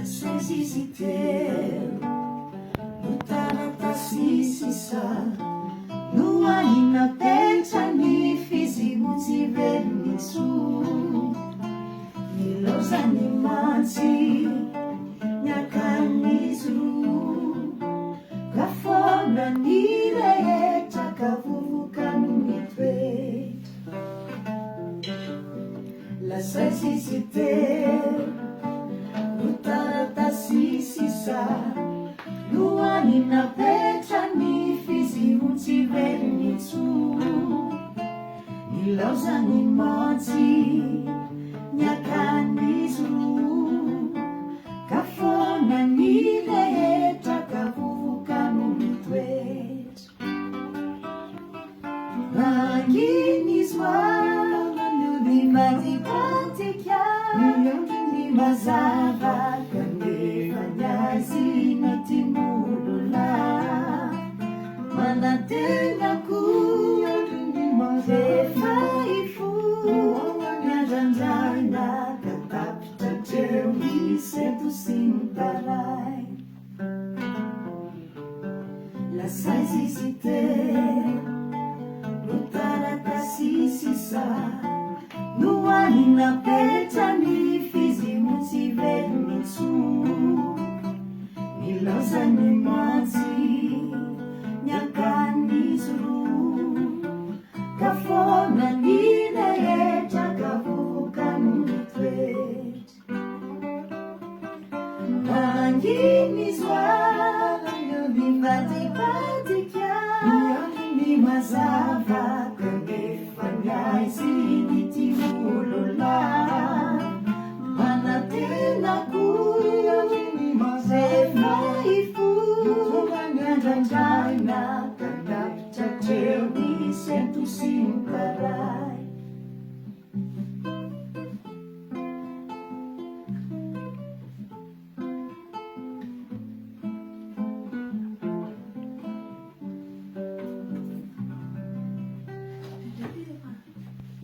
Sisi teu Lutana tasisisa Nuanina petrani Fizimuti vernisu Nilosani manti Nyakanisu Kafona nire Takavuvukan mitwet La sisi teu Tasisisa Luanina petrani Fizimuti vernisu Nilausani manti Nyakanisu Kafona nile Takavuvukan mitwet Manginizwa Nudimatipatikya Mazava kanefanyazina timulula manatengaku tefaifu nyajanjana katapta termisetu simbarai la saisisite lutara tasisisa nuanina petani Fizimuti vernisu Nilausani manti Nyakanisu Kafona nile Takavuvukan mitwet Manginizwa Nudimatipatikya Nimazava Kanefanyazini timulula Manatenaku Zefaifu Nyajanjana Kadapta termi sentu simparai